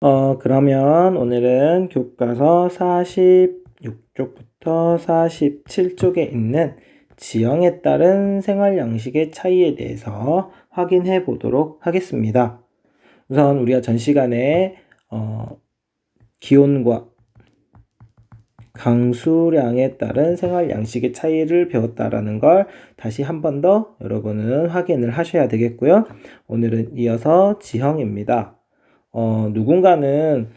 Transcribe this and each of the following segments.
그러면 오늘은 교과서 46쪽부터 47쪽에 있는 지형에 따른 생활 양식의 차이에 대해서 확인해 보도록 하겠습니다. 우선 우리가 전 시간에 기온과 강수량에 따른 생활 양식의 차이를 배웠다라는 걸 다시 한 번 더 여러분은 확인을 하셔야 되겠고요. 오늘은 이어서 지형입니다. 누군가는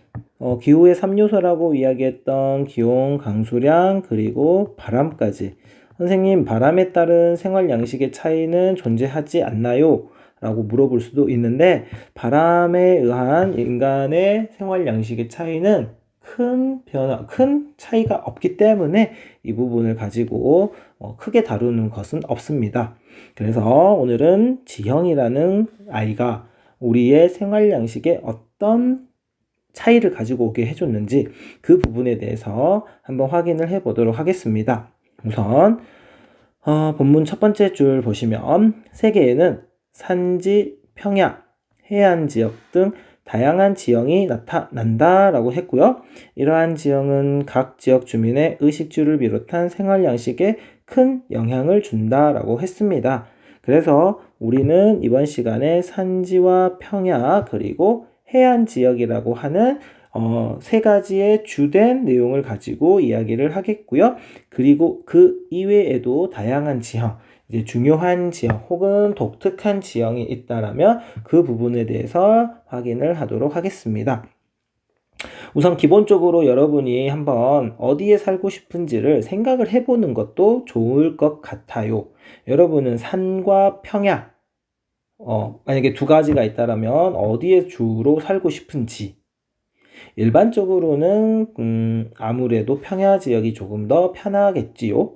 기후의 3요소라고 이야기했던 기온, 강수량, 그리고 바람까지. 선생님, 바람에 따른 생활 양식의 차이는 존재하지 않나요? 라고 물어볼 수도 있는데, 바람에 의한 인간의 생활 양식의 차이는 큰 차이가 없기 때문에 이 부분을 가지고 크게 다루는 것은 없습니다. 그래서 오늘은 지형이라는 아이가 우리의 생활 양식에 어떤 차이를 가지고 오게 해줬는지 그 부분에 대해서 한번 확인을 해보도록 하겠습니다. 우선 본문 첫 번째 줄 보시면 세계에는 산지, 평야, 해안 지역 등 다양한 지형이 나타난다라고 했고요. 이러한 지형은 각 지역 주민의 의식주를 비롯한 생활 양식에 큰 영향을 준다라고 했습니다. 그래서 우리는 이번 시간에 산지와 평야 그리고 해안 지역이라고 하는 세 가지의 주된 내용을 가지고 이야기를 하겠고요. 그리고 그 이외에도 다양한 지형, 이제 중요한 지형 혹은 독특한 지형이 있다라면 그 부분에 대해서 확인을 하도록 하겠습니다. 우선 기본적으로 여러분이 한번 어디에 살고 싶은지를 생각을 해보는 것도 좋을 것 같아요. 여러분은 산과 평야, 만약에 두 가지가 있다라면 어디에 주로 살고 싶은지. 일반적으로는 아무래도 평야 지역이 조금 더 편하겠지요.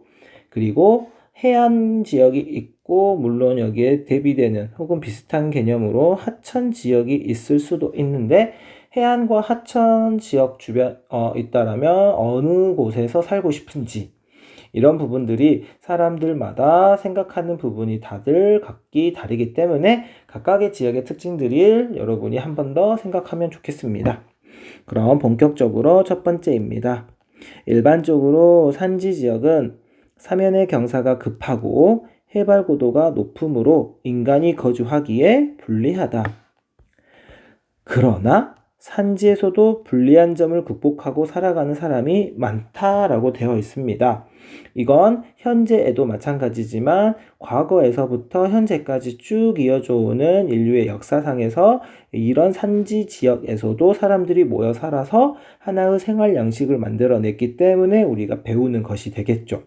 그리고 해안 지역이 있고 물론 여기에 대비되는 혹은 비슷한 개념으로 하천 지역이 있을 수도 있는데 해안과 하천 지역 주변 있다라면 어느 곳에서 살고 싶은지 이런 부분들이 사람들마다 생각하는 부분이 다들 각기 다르기 때문에 각각의 지역의 특징들을 여러분이 한 번 더 생각하면 좋겠습니다. 그럼 본격적으로 첫 번째입니다. 일반적으로 산지 지역은 사면의 경사가 급하고 해발 고도가 높으므로 인간이 거주하기에 불리하다. 그러나 산지에서도 불리한 점을 극복하고 살아가는 사람이 많다라고 되어 있습니다. 이건 현재에도 마찬가지지만 과거에서부터 현재까지 쭉 이어져 오는 인류의 역사상에서 이런 산지 지역에서도 사람들이 모여 살아서 하나의 생활 양식을 만들어냈기 때문에 우리가 배우는 것이 되겠죠.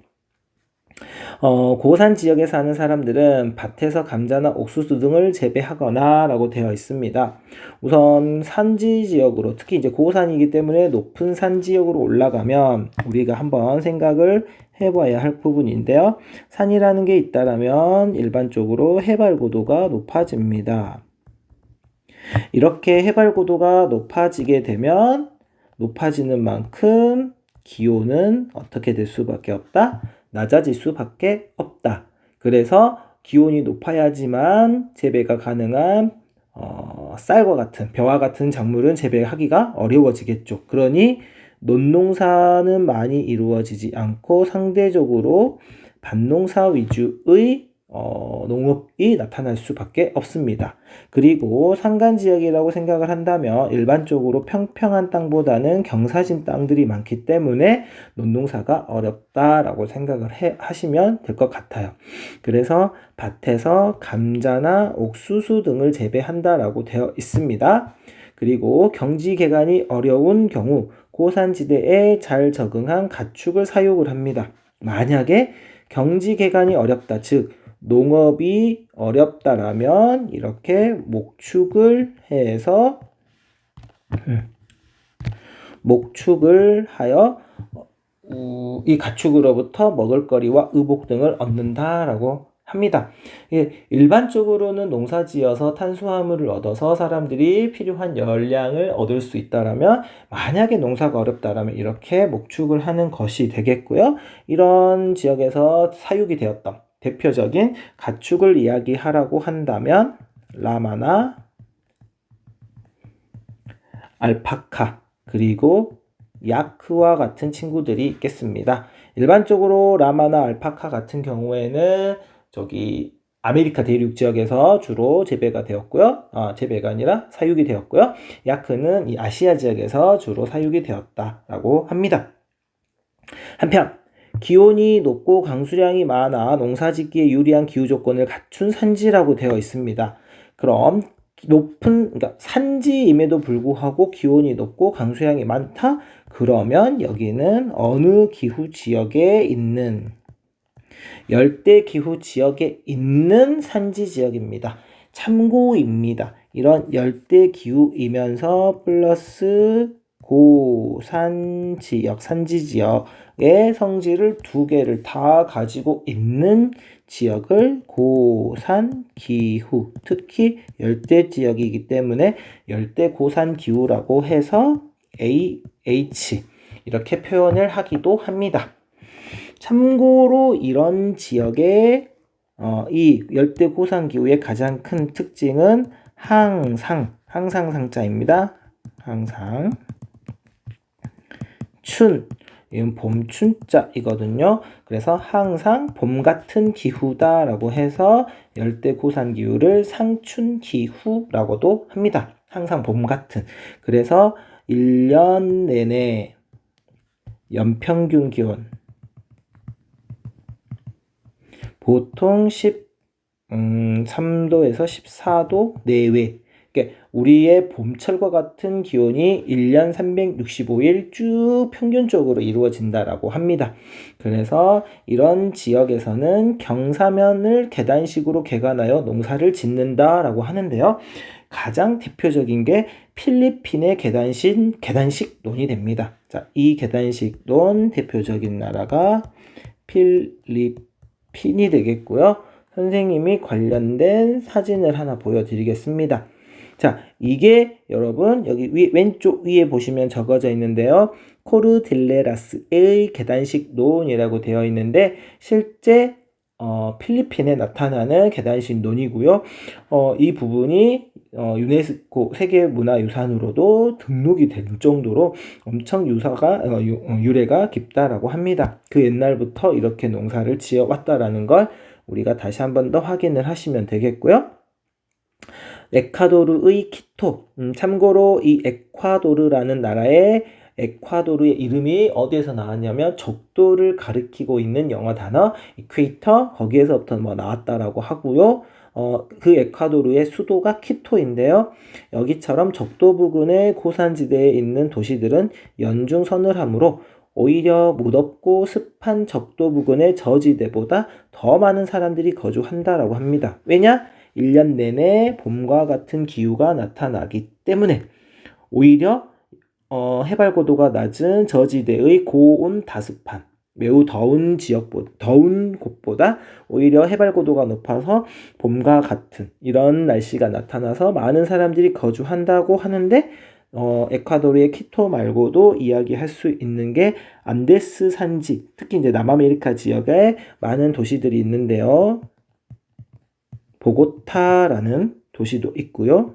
고산 지역에 사는 사람들은 밭에서 감자나 옥수수 등을 재배하거나 라고 되어 있습니다. 우선 산지 지역으로 특히 이제 고산이기 때문에 높은 산 지역으로 올라가면 우리가 한번 생각을 해봐야 할 부분인데요. 산이라는 게 있다라면 일반적으로 해발 고도가 높아집니다. 이렇게 해발 고도가 높아지게 되면 높아지는 만큼 기온은 어떻게 될 수밖에 없다? 낮아질 수밖에 없다. 그래서 기온이 높아야지만 재배가 가능한 쌀과 같은 벼와 같은 작물은 재배하기가 어려워지겠죠. 그러니 논농사는 많이 이루어지지 않고 상대적으로 밭농사 위주의 농업이 나타날 수밖에 없습니다. 그리고 산간 지역이라고 생각을 한다면 일반적으로 평평한 땅보다는 경사진 땅들이 많기 때문에 논농사가 어렵다라고 생각을 하시면 될 것 같아요. 그래서 밭에서 감자나 옥수수 등을 재배한다라고 되어 있습니다. 그리고 경지 개간이 어려운 경우 고산지대에 잘 적응한 가축을 사육을 합니다. 만약에 경지 개간이 어렵다, 즉 농업이 어렵다라면 이렇게 목축을 해서 목축을 하여 이 가축으로부터 먹을거리와 의복 등을 얻는다라고 합니다. 일반적으로는 농사지어서 탄수화물을 얻어서 사람들이 필요한 열량을 얻을 수 있다라면 만약에 농사가 어렵다라면 이렇게 목축을 하는 것이 되겠고요. 이런 지역에서 사육이 되었던 대표적인 가축을 이야기하라고 한다면 라마나 알파카, 그리고 야크와 같은 친구들이 있겠습니다. 일반적으로 라마나 알파카 같은 경우에는 저기 아메리카 대륙 지역에서 주로 재배가 되었고요. 재배가 아니라 사육이 되었고요. 야크는 이 아시아 지역에서 주로 사육이 되었다라고 합니다. 한편 기온이 높고 강수량이 많아 농사짓기에 유리한 기후 조건을 갖춘 산지라고 되어 있습니다. 그럼 그러니까 산지임에도 불구하고 기온이 높고 강수량이 많다? 그러면 여기는 어느 기후 지역에 있는 열대 기후 지역에 있는 산지 지역입니다. 참고입니다. 이런 열대 기후이면서 플러스 고산 지역, 산지 지역의 성질을 두 개를 다 가지고 있는 지역을 고산 기후, 특히 열대 지역이기 때문에 열대 고산 기후라고 해서 AH 이렇게 표현을 하기도 합니다. 참고로 이런 지역의 이 열대 고산 기후의 가장 큰 특징은 항상 상자입니다. 항상 이건 봄춘자이거든요. 그래서 항상 봄 같은 기후다라고 해서 열대 고산 기후를 상춘 기후라고도 합니다. 항상 봄 같은. 그래서 1년 내내 연평균 기온 보통 13도에서 14도 내외. 그러니까 우리의 봄철과 같은 기온이 1년 365일 쭉 평균적으로 이루어진다라고 합니다. 그래서 이런 지역에서는 경사면을 계단식으로 개간하여 농사를 짓는다라고 하는데요. 가장 대표적인 게 필리핀의 계단식 논이 됩니다. 자, 이 계단식 논 대표적인 나라가 필리핀이 되겠고요. 선생님이 관련된 사진을 하나 보여드리겠습니다. 자, 이게 여러분 여기 왼쪽 위에 보시면 적어져 있는데요. 코르딜레라스의 계단식 논이라고 되어 있는데 실제 필리핀에 나타나는 계단식 논이고요. 이 부분이 유네스코 세계문화유산으로도 등록이 된 정도로 엄청 유래가 깊다라고 합니다. 그 옛날부터 이렇게 농사를 지어왔다라는 걸 우리가 다시 한 번 더 확인을 하시면 되겠고요. 에콰도르의 키토. 참고로 이 에콰도르라는 나라의 에콰도르의 이름이 어디에서 나왔냐면 적도를 가리키고 있는 영어 단어 이퀘이터 거기에서부터 나왔다라고 하고요. 그 에콰도르의 수도가 키토인데요. 여기처럼 적도 부근의 고산지대에 있는 도시들은 연중 서늘하므로 오히려 무덥고 습한 적도 부근의 저지대보다 더 많은 사람들이 거주한다라고 합니다. 왜냐? 1년 내내 봄과 같은 기후가 나타나기 때문에 오히려 해발 고도가 낮은 저지대의 고온 다습한 매우 더운 곳보다 오히려 해발 고도가 높아서 봄과 같은 이런 날씨가 나타나서 많은 사람들이 거주한다고 하는데 에콰도르의 키토 말고도 이야기할 수 있는 게 안데스 산지, 특히 이제 남아메리카 지역에 많은 도시들이 있는데요. 보고타라는 도시도 있고요.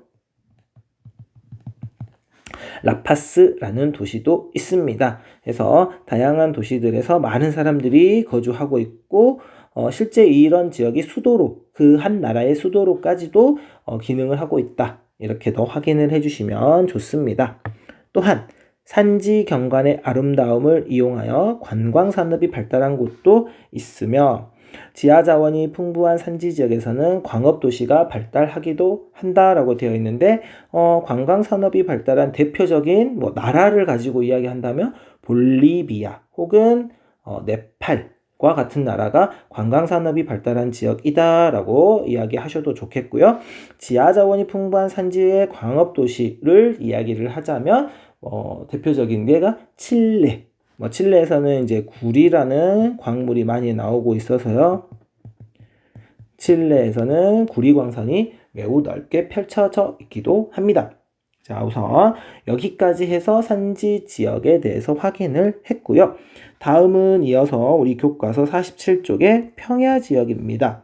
라파스라는 도시도 있습니다. 그래서 다양한 도시들에서 많은 사람들이 거주하고 있고 실제 이런 지역이 수도로 그 한 나라의 수도로까지도 기능을 하고 있다. 이렇게 더 확인을 해주시면 좋습니다. 또한 산지 경관의 아름다움을 이용하여 관광 산업이 발달한 곳도 있으며 지하 자원이 풍부한 산지 지역에서는 광업 도시가 발달하기도 한다라고 되어 있는데 관광 산업이 발달한 대표적인 나라를 가지고 이야기한다면 볼리비아 혹은 네팔과 같은 나라가 관광 산업이 발달한 지역이다라고 이야기하셔도 좋겠고요. 지하 자원이 풍부한 산지의 광업 도시를 이야기를 하자면 대표적인 게가 칠레. 칠레에서는 이제 구리라는 광물이 많이 나오고 있어서요. 칠레에서는 구리 광산이 매우 넓게 펼쳐져 있기도 합니다. 자, 우선 여기까지 해서 산지 지역에 대해서 확인을 했고요. 다음은 이어서 우리 교과서 47쪽의 평야 지역입니다.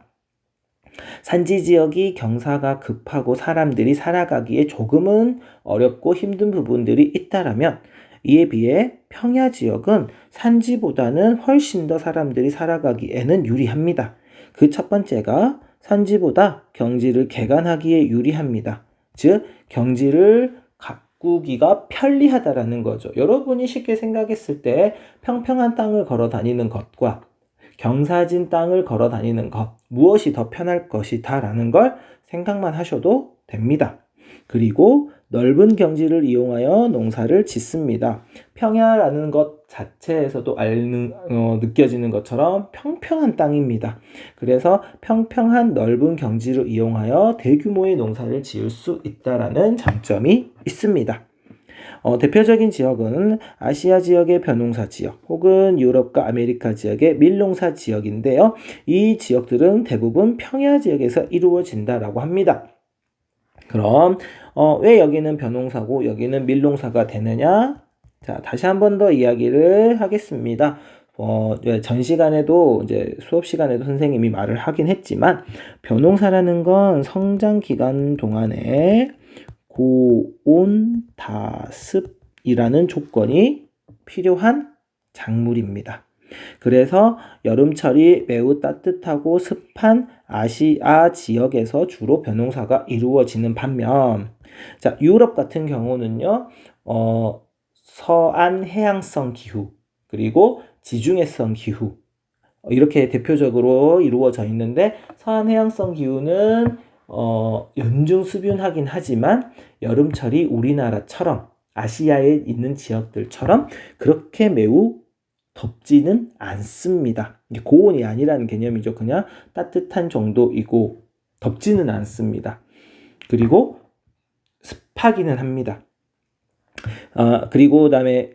산지 지역이 경사가 급하고 사람들이 살아가기에 조금은 어렵고 힘든 부분들이 있다라면 이에 비해 평야 지역은 산지보다는 훨씬 더 사람들이 살아가기에는 유리합니다. 그 첫 번째가 산지보다 경지를 개간하기에 유리합니다. 즉 경지를 가꾸기가 편리하다라는 거죠. 여러분이 쉽게 생각했을 때 평평한 땅을 걸어 다니는 것과 경사진 땅을 걸어 다니는 것, 무엇이 더 편할 것이다 라는 걸 생각만 하셔도 됩니다. 그리고 넓은 경지를 이용하여 농사를 짓습니다. 평야라는 것 자체에서도 느껴지는 것처럼 평평한 땅입니다. 그래서 평평한 넓은 경지를 이용하여 대규모의 농사를 지을 수 있다라는 장점이 있습니다. 대표적인 지역은 아시아 지역의 벼농사 지역 혹은 유럽과 아메리카 지역의 밀농사 지역인데요. 이 지역들은 대부분 평야 지역에서 이루어진다라고 합니다. 그럼 왜 여기는 벼농사고 여기는 밀농사가 되느냐? 자, 다시 한 번 더 이야기를 하겠습니다. 전 시간에도 이제 수업 시간에도 선생님이 말을 하긴 했지만 벼농사라는 건 성장 기간 동안에 고온 다습이라는 조건이 필요한 작물입니다. 그래서 여름철이 매우 따뜻하고 습한 아시아 지역에서 주로 벼농사가 이루어지는 반면, 자, 유럽 같은 경우는요, 서안 해양성 기후, 그리고 지중해성 기후, 이렇게 대표적으로 이루어져 있는데, 서안 해양성 기후는 연중수분하긴 하지만 여름철이 우리나라처럼 아시아에 있는 지역들처럼 그렇게 매우 덥지는 않습니다. 고온이 아니라는 개념이죠. 그냥 따뜻한 정도이고 덥지는 않습니다. 그리고 습하기는 합니다. 그리고 그다음에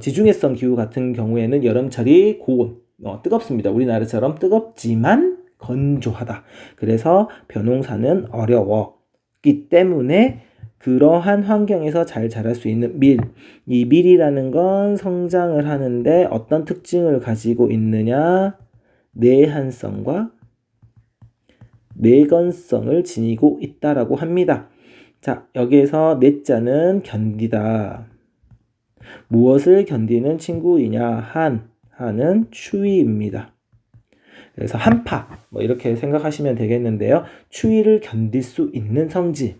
지중해성 기후 같은 경우에는 여름철이 고온, 뜨겁습니다. 우리나라처럼 뜨겁지만 건조하다. 그래서 벼농사는 어려웠기 때문에 그러한 환경에서 잘 자랄 수 있는 밀, 이 밀이라는 건 성장을 하는데 어떤 특징을 가지고 있느냐? 내한성과 내건성을 지니고 있다라고 합니다. 자, 여기에서 내자는 견디다. 무엇을 견디는 친구이냐? 한은 추위입니다. 그래서 한파, 이렇게 생각하시면 되겠는데요. 추위를 견딜 수 있는 성질.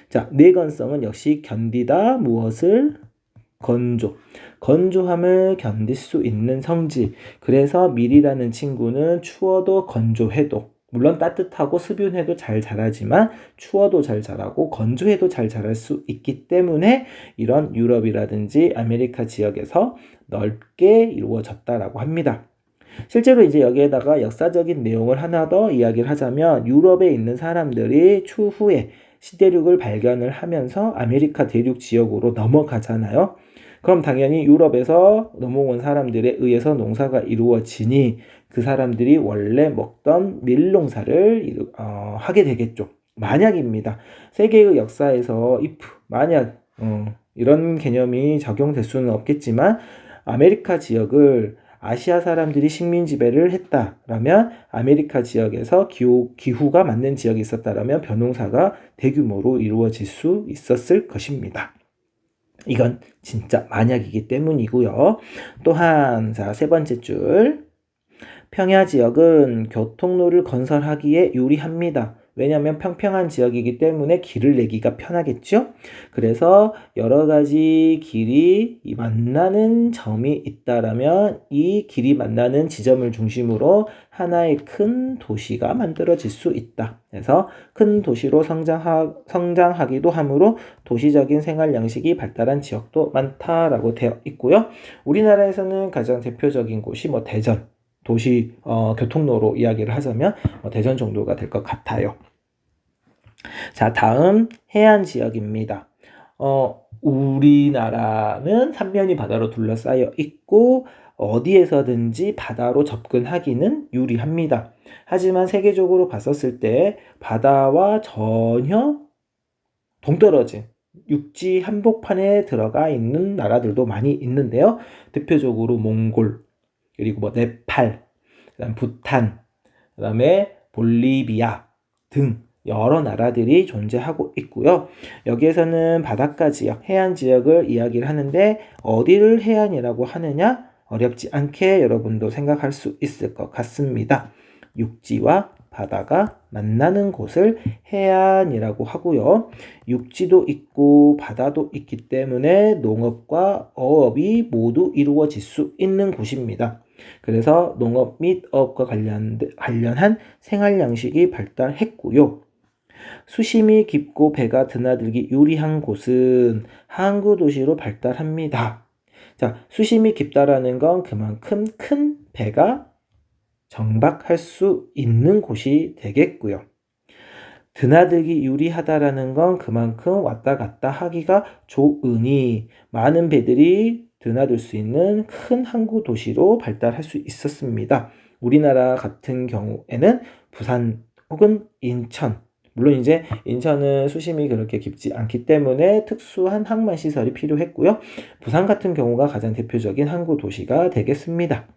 자, 내건성은 역시 견디다, 무엇을? 건조. 건조함을 견딜 수 있는 성질. 그래서 밀이라는 친구는 추워도 건조해도, 물론 따뜻하고 습윤해도 잘 자라지만 추워도 잘 자라고 건조해도 잘 자랄 수 있기 때문에 이런 유럽이라든지 아메리카 지역에서 넓게 이루어졌다라고 합니다. 실제로 이제 여기에다가 역사적인 내용을 하나 더 이야기를 하자면 유럽에 있는 사람들이 추후에 시대륙을 발견을 하면서 아메리카 대륙 지역으로 넘어가잖아요. 그럼 당연히 유럽에서 넘어온 사람들에 의해서 농사가 이루어지니 그 사람들이 원래 먹던 밀농사를 하게 되겠죠. 만약입니다. 세계의 역사에서 만약 이런 개념이 적용될 수는 없겠지만 아메리카 지역을 아시아 사람들이 식민 지배를 했다라면 아메리카 지역에서 기후가 맞는 지역이 있었다라면 벼농사가 대규모로 이루어질 수 있었을 것입니다. 이건 진짜 만약이기 때문이고요. 또한 자, 세 번째 줄. 평야 지역은 교통로를 건설하기에 유리합니다. 왜냐하면 평평한 지역이기 때문에 길을 내기가 편하겠죠. 그래서 여러 가지 길이 만나는 점이 있다라면 이 길이 만나는 지점을 중심으로 하나의 큰 도시가 만들어질 수 있다. 그래서 큰 도시로 성장하기도 하므로 도시적인 생활 양식이 발달한 지역도 많다라고 되어 있고요. 우리나라에서는 가장 대표적인 곳이 대전. 도시 교통로로 이야기를 하자면 대전 정도가 될 것 같아요. 자, 다음 해안 지역입니다. 우리나라는 삼면이 바다로 둘러싸여 있고 어디에서든지 바다로 접근하기는 유리합니다. 하지만 세계적으로 봤었을 때 바다와 전혀 동떨어진 육지 한복판에 들어가 있는 나라들도 많이 있는데요. 대표적으로 몽골, 그리고 네팔, 그다음 부탄, 그다음에 볼리비아, 등 여러 나라들이 존재하고 있고요. 여기에서는 바닷가 지역, 해안 지역을 이야기를 하는데 어디를 해안이라고 하느냐? 어렵지 않게 여러분도 생각할 수 있을 것 같습니다. 육지와 바다가 만나는 곳을 해안이라고 하고요. 육지도 있고 바다도 있기 때문에 농업과 어업이 모두 이루어질 수 있는 곳입니다. 그래서 농업 및 어업과 관련한 생활 양식이 발달했고요. 수심이 깊고 배가 드나들기 유리한 곳은 항구 도시로 발달합니다. 자, 수심이 깊다라는 건 그만큼 큰 배가 정박할 수 있는 곳이 되겠고요. 드나들기 유리하다라는 건 그만큼 왔다 갔다 하기가 좋으니 많은 배들이 드나들 수 있는 큰 항구 도시로 발달할 수 있었습니다. 우리나라 같은 경우에는 부산 혹은 인천, 물론 이제 인천은 수심이 그렇게 깊지 않기 때문에 특수한 항만 시설이 필요했고요. 부산 같은 경우가 가장 대표적인 항구 도시가 되겠습니다.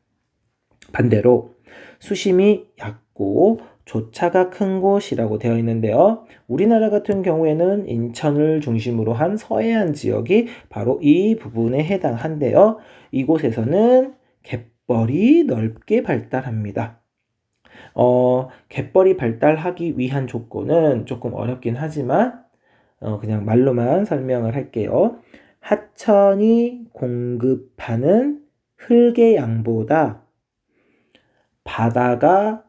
반대로 수심이 얕고 조차가 큰 곳이라고 되어 있는데요. 우리나라 같은 경우에는 인천을 중심으로 한 서해안 지역이 바로 이 부분에 해당한데요. 이곳에서는 갯벌이 넓게 발달합니다. 갯벌이 발달하기 위한 조건은 조금 어렵긴 하지만 그냥 말로만 설명을 할게요. 하천이 공급하는 흙의 양보다 바다가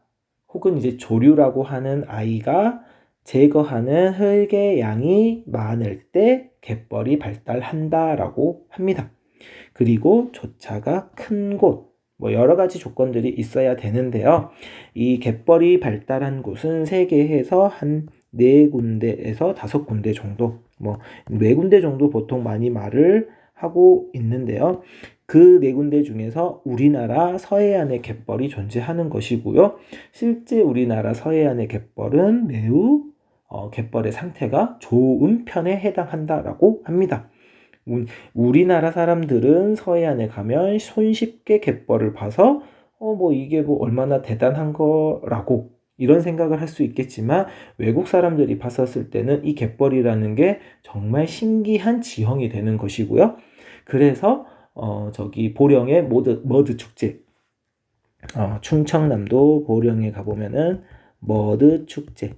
혹은 이제 조류라고 하는 아이가 제거하는 흙의 양이 많을 때 갯벌이 발달한다라고 합니다. 그리고 조차가 큰 곳, 여러 가지 조건들이 있어야 되는데요. 이 갯벌이 발달한 곳은 세계에서 한 4군데에서 5군데 정도, 4군데 정도 보통 많이 말을 하고 있는데요. 그 4군데 중에서 우리나라 서해안의 갯벌이 존재하는 것이고요. 실제 우리나라 서해안의 갯벌은 매우 갯벌의 상태가 좋은 편에 해당한다라고 합니다. 우리나라 사람들은 서해안에 가면 손쉽게 갯벌을 봐서 이게 얼마나 대단한 거라고 이런 생각을 할 수 있겠지만 외국 사람들이 봤었을 때는 이 갯벌이라는 게 정말 신기한 지형이 되는 것이고요. 그래서 저기 보령의 머드 축제, 충청남도 보령에 가보면은 머드 축제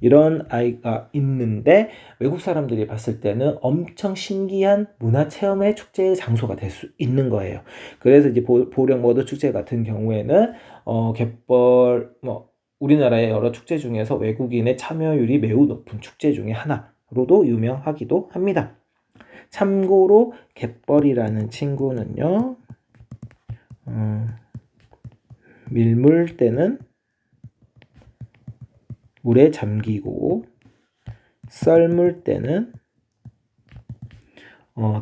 이런 아이가 있는데 외국 사람들이 봤을 때는 엄청 신기한 문화체험의 축제의 장소가 될 수 있는 거예요. 그래서 이제 보령 머드 축제 같은 경우에는 갯벌 우리나라의 여러 축제 중에서 외국인의 참여율이 매우 높은 축제 중에 하나로도 유명하기도 합니다. 참고로 갯벌이라는 친구는요, 밀물 때는 물에 잠기고 썰물 때는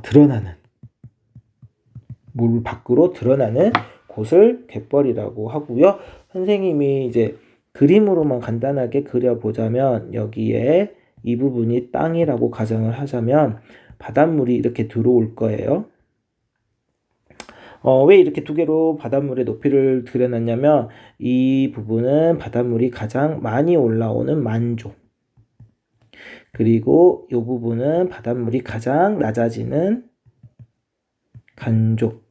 드러나는 물 밖으로 드러나는 곳을 갯벌이라고 하고요. 선생님이 이제 그림으로만 간단하게 그려보자면 여기에 이 부분이 땅이라고 가정을 하자면 바닷물이 이렇게 들어올 거예요. 왜 이렇게 두 개로 바닷물의 높이를 그려놨냐면 이 부분은 바닷물이 가장 많이 올라오는 만조, 그리고 이 부분은 바닷물이 가장 낮아지는 간조.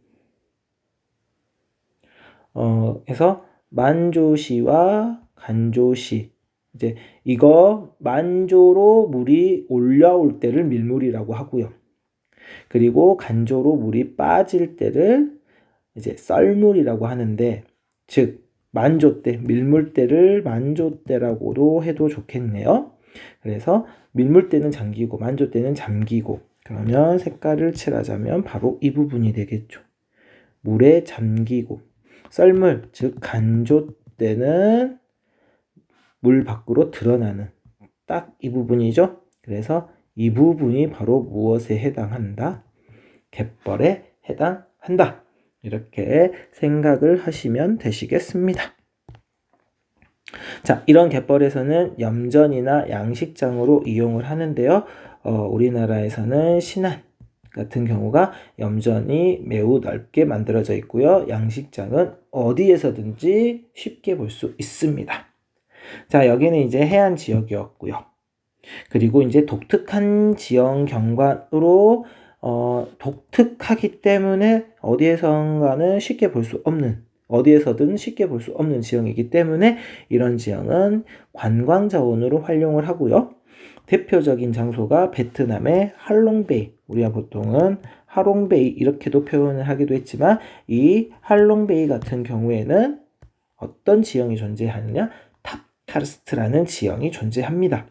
해서 만조시와 간조시, 이제 이거 만조로 물이 올라올 때를 밀물이라고 하고요. 그리고 간조로 물이 빠질 때를 이제 썰물이라고 하는데, 즉 만조 때, 밀물 때를 만조 때라고도 해도 좋겠네요. 그래서 밀물 때는 잠기고 만조 때는 잠기고, 그러면 색깔을 칠하자면 바로 이 부분이 되겠죠. 물에 잠기고, 썰물, 즉 간조 때는 물 밖으로 드러나는 딱 이 부분이죠. 그래서 이 부분이 바로 무엇에 해당한다? 갯벌에 해당한다. 이렇게 생각을 하시면 되시겠습니다. 자, 이런 갯벌에서는 염전이나 양식장으로 이용을 하는데요. 우리나라에서는 신안 같은 경우가 염전이 매우 넓게 만들어져 있고요. 양식장은 어디에서든지 쉽게 볼 수 있습니다. 자, 여기는 이제 해안 지역이었고요. 그리고 이제 독특한 지형 경관으로 독특하기 때문에 어디에서든 쉽게 볼 수 없는 지형이기 때문에 이런 지형은 관광 자원으로 활용을 하고요. 대표적인 장소가 베트남의 할롱베이, 우리가 보통은 하롱베이 이렇게도 표현을 하기도 했지만 이 할롱베이 같은 경우에는 어떤 지형이 존재하느냐? 탑카르스트라는 지형이 존재합니다.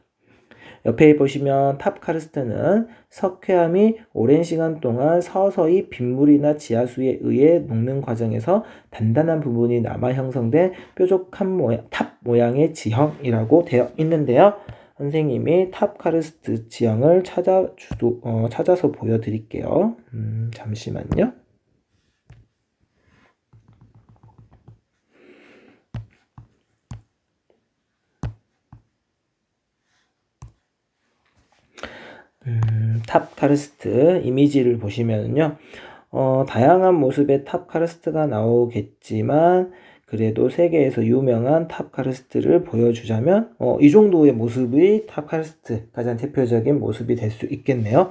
옆에 보시면 탑카르스트는 석회암이 오랜 시간 동안 서서히 빗물이나 지하수에 의해 녹는 과정에서 단단한 부분이 남아 형성된 뾰족한 탑 모양의 지형이라고 되어 있는데요. 선생님이 탑카르스트 지형을 찾아서 보여드릴게요. 잠시만요. 탑카르스트 이미지를 보시면요. 다양한 모습의 탑카르스트가 나오겠지만 그래도 세계에서 유명한 탑카르스트를 보여주자면 이 정도의 모습이 탑카르스트 가장 대표적인 모습이 될 수 있겠네요.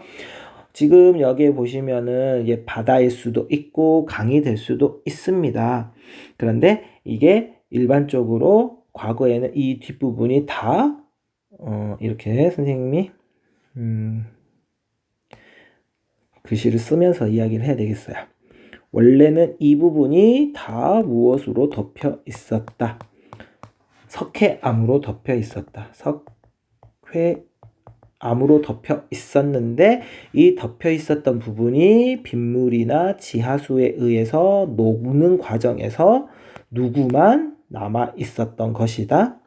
지금 여기에 보시면은 이게 바다일 수도 있고 강이 될 수도 있습니다. 그런데 이게 일반적으로 과거에는 이 뒷부분이 다 이렇게 선생님이 글씨를 쓰면서 이야기를 해야 되겠어요. 원래는 이 부분이 다 무엇으로 덮여 있었다. 석회암으로 덮여 있었다. 석회암으로 덮여 있었는데 이 덮여 있었던 부분이 빗물이나 지하수에 의해서 녹는 과정에서 누구만 남아 있었던 것이다.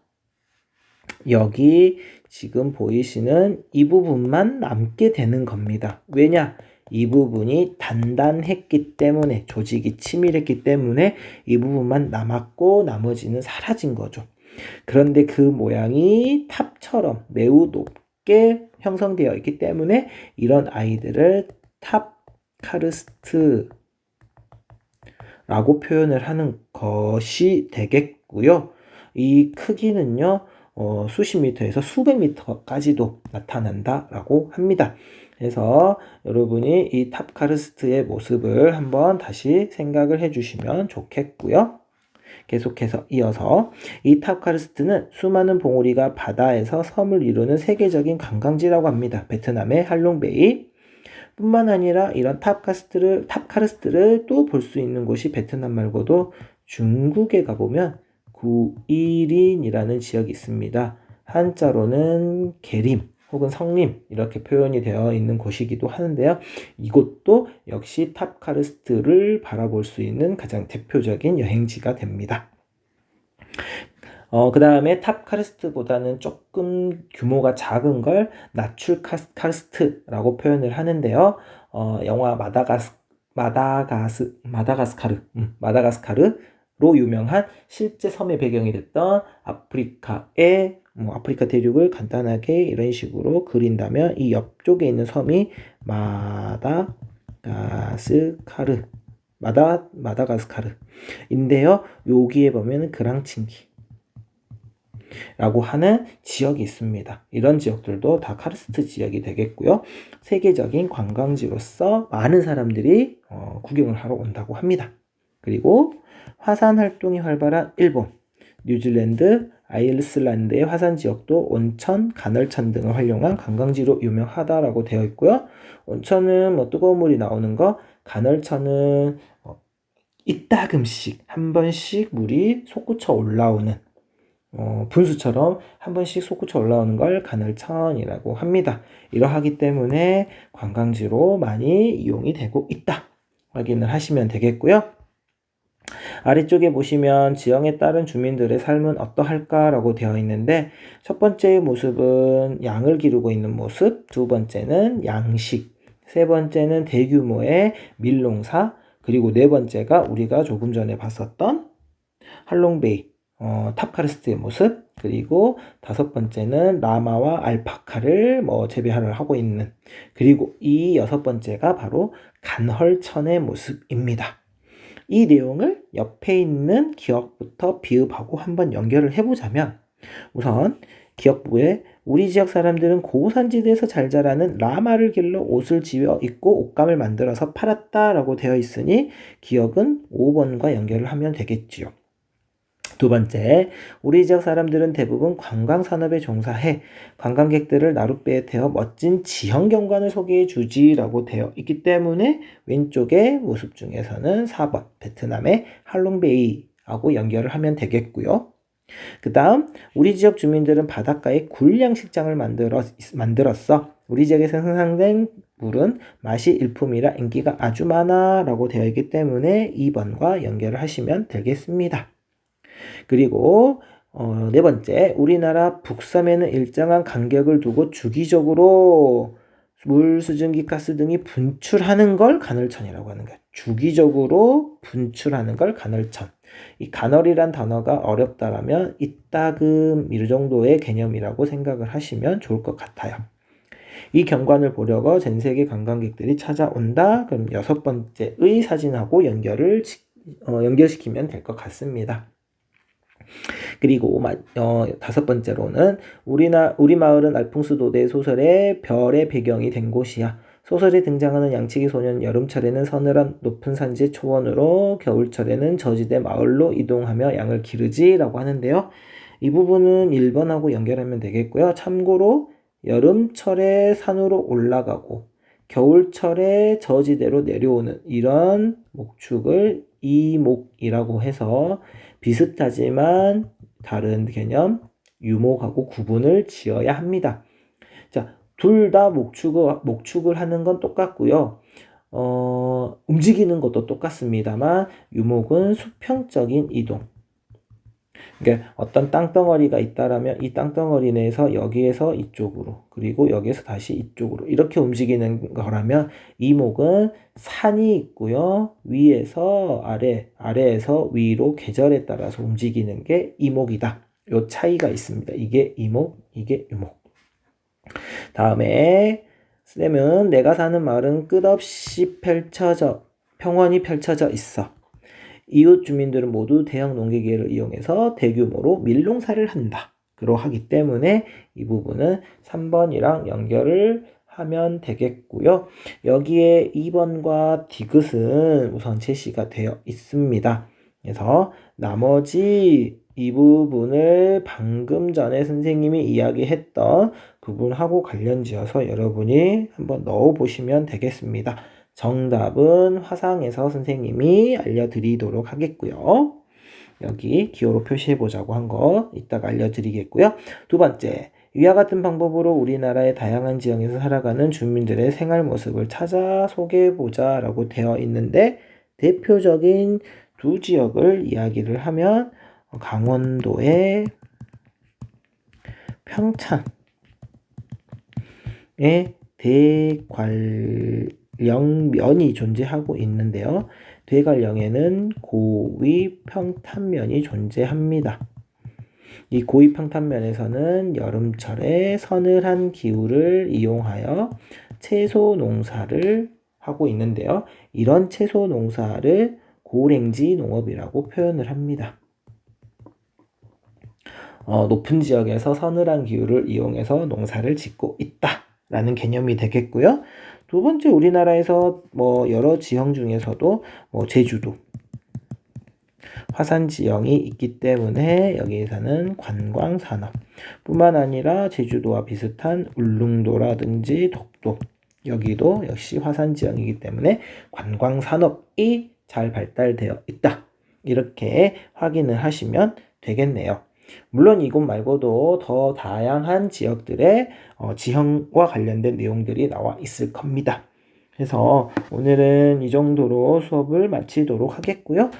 여기 지금 보이시는 이 부분만 남게 되는 겁니다. 왜냐? 이 부분이 단단했기 때문에, 조직이 치밀했기 때문에 이 부분만 남았고 나머지는 사라진 거죠. 그런데 그 모양이 탑처럼 매우 높게 형성되어 있기 때문에 이런 아이들을 탑카르스트라고 표현을 하는 것이 되겠고요. 이 크기는요, 수십 미터에서 수백 미터까지도 나타난다라고 합니다. 그래서 여러분이 이 탑카르스트의 모습을 한번 다시 생각을 해주시면 좋겠고요. 계속해서 이어서 이 탑카르스트는 수많은 봉우리가 바다에서 섬을 이루는 세계적인 관광지라고 합니다. 베트남의 할롱베이 뿐만 아니라 이런 탑카르스트를 또 볼 수 있는 곳이 베트남 말고도 중국에 가보면 구이린이라는 지역이 있습니다. 한자로는 계림 혹은 성림 이렇게 표현이 되어 있는 곳이기도 하는데요. 이곳도 역시 탑카르스트를 바라볼 수 있는 가장 대표적인 여행지가 됩니다. 그 다음에 탑카르스트보다는 조금 규모가 작은 걸 나출카르스트라고 표현을 하는데요. 영화 마다가스카르로 유명한 실제 섬의 배경이 됐던 아프리카의 아프리카 대륙을 간단하게 이런 식으로 그린다면 이 옆쪽에 있는 섬이 마다가스카르인데요. 여기에 보면 그랑칭기 라고 하는 지역이 있습니다. 이런 지역들도 다 카르스트 지역이 되겠고요. 세계적인 관광지로서 많은 사람들이 구경을 하러 온다고 합니다. 그리고 화산 활동이 활발한 일본, 뉴질랜드, 아이슬란드의 화산 지역도 온천, 간헐천 등을 활용한 관광지로 유명하다라고 되어 있고요. 온천은 뜨거운 물이 나오는 거, 간헐천은 이따금씩 한 번씩 물이 솟구쳐 올라오는 분수처럼 한 번씩 솟구쳐 올라오는 걸 간헐천이라고 합니다. 이러하기 때문에 관광지로 많이 이용이 되고 있다. 확인을 하시면 되겠고요. 아래쪽에 보시면 지형에 따른 주민들의 삶은 어떠할까라고 되어 있는데 첫 번째 모습은 양을 기르고 있는 모습, 두 번째는 양식, 세 번째는 대규모의 밀농사, 그리고 네 번째가 우리가 조금 전에 봤었던 할롱베이 탑카르스트의 모습, 그리고 다섯 번째는 라마와 알파카를 재배하러 하고 있는, 그리고 이 여섯 번째가 바로 간헐천의 모습입니다. 이 내용을 옆에 있는 기억부터 비읍하고 한번 연결을 해보자면 우선 기억부에 우리 지역 사람들은 고산지대에서 잘 자라는 라마를 길러 옷을 지어 입고 옷감을 만들어서 팔았다라고 되어 있으니 기억은 5번과 연결을 하면 되겠지요. 두 번째, 우리 지역 사람들은 대부분 관광산업에 종사해 관광객들을 나룻배에 태워 멋진 지형 경관을 소개해 주지라고 되어 있기 때문에 왼쪽의 모습 중에서는 4번 베트남의 할롱베이하고 연결을 하면 되겠고요. 그 다음 우리 지역 주민들은 바닷가에 굴양식장을 만들었어. 우리 지역에서 생산된 물은 맛이 일품이라 인기가 아주 많아 라고 되어 있기 때문에 2번과 연결을 하시면 되겠습니다. 그리고 네 번째, 우리나라 북섬에는 일정한 간격을 두고 주기적으로 물, 수증기, 가스 등이 분출하는 걸 간헐천이라고 하는 거예요. 주기적으로 분출하는 걸 간헐천. 이 간헐이란 단어가 어렵다라면 이따금 이 정도의 개념이라고 생각을 하시면 좋을 것 같아요. 이 경관을 보려고 전 세계 관광객들이 찾아온다. 그럼 6번째의 사진하고 연결시키면 될 것 같습니다. 그리고 5번째로는 우리 마을은 알퐁스 도데의 소설의 별의 배경이 된 곳이야. 소설에 등장하는 양치기 소년 여름철에는 서늘한 높은 산지의 초원으로 겨울철에는 저지대 마을로 이동하며 양을 기르지라고 하는데요. 이 부분은 1번하고 연결하면 되겠고요. 참고로 여름철에 산으로 올라가고 겨울철에 저지대로 내려오는 이런 목축을 이목이라고 해서 비슷하지만 다른 개념 유목하고 구분을 지어야 합니다. 자, 둘 다 목축을 하는 건 똑같고요. 움직이는 것도 똑같습니다만 유목은 수평적인 이동. 그러니까 어떤 땅덩어리가 있다라면 이 땅덩어리 내에서 여기에서 이쪽으로 그리고 여기에서 다시 이쪽으로 이렇게 움직이는 거라면 이목은 산이 있고요. 위에서 아래에서 위로 계절에 따라서 움직이는 게 이목이다. 요 차이가 있습니다. 이게 이목, 이게 유목. 다음에 쌤은 내가 사는 마을은 끝없이 평원이 펼쳐져 있어. 이웃 주민들은 모두 대형 농기계를 이용해서 대규모로 밀농사를 한다. 그러하기 때문에 이 부분은 3번이랑 연결을 하면 되겠고요. 여기에 2번과 디귿은 우선 제시가 되어 있습니다. 그래서 나머지 이 부분을 방금 전에 선생님이 이야기했던 부분하고 관련지어서 여러분이 한번 넣어보시면 되겠습니다. 정답은 화상에서 선생님이 알려드리도록 하겠고요. 여기 기호로 표시해보자고 한 거 이따가 알려드리겠고요. 두 번째, 위와 같은 방법으로 우리나라의 다양한 지역에서 살아가는 주민들의 생활 모습을 찾아 소개해보자 라고 되어 있는데 대표적인 두 지역을 이야기를 하면 강원도의 평창의 대관령면이 존재하고 있는데요. 대관령에는 고위 평탄면이 존재합니다. 이 고위 평탄면에서는 여름철에 서늘한 기후를 이용하여 채소 농사를 하고 있는데요. 이런 채소 농사를 고랭지 농업이라고 표현을 합니다. 높은 지역에서 서늘한 기후를 이용해서 농사를 짓고 있다라는 개념이 되겠고요. 두 번째, 우리나라에서 여러 지형 중에서도 제주도 화산 지형이 있기 때문에 여기에서는 관광산업 뿐만 아니라 제주도와 비슷한 울릉도라든지 독도 여기도 역시 화산 지형이기 때문에 관광산업이 잘 발달되어 있다. 이렇게 확인을 하시면 되겠네요. 물론 이곳 말고도 더 다양한 지역들의 지형과 관련된 내용들이 나와 있을 겁니다. 그래서 오늘은 이 정도로 수업을 마치도록 하겠고요.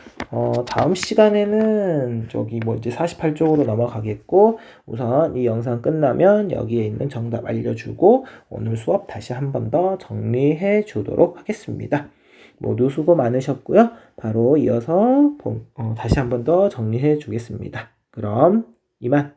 다음 시간에는 이제 48쪽으로 넘어가겠고 우선 이 영상 끝나면 여기에 있는 정답 알려주고 오늘 수업 다시 한 번 더 정리해 주도록 하겠습니다. 모두 수고 많으셨고요. 바로 이어서 다시 한 번 더 정리해 주겠습니다. 그럼 이만.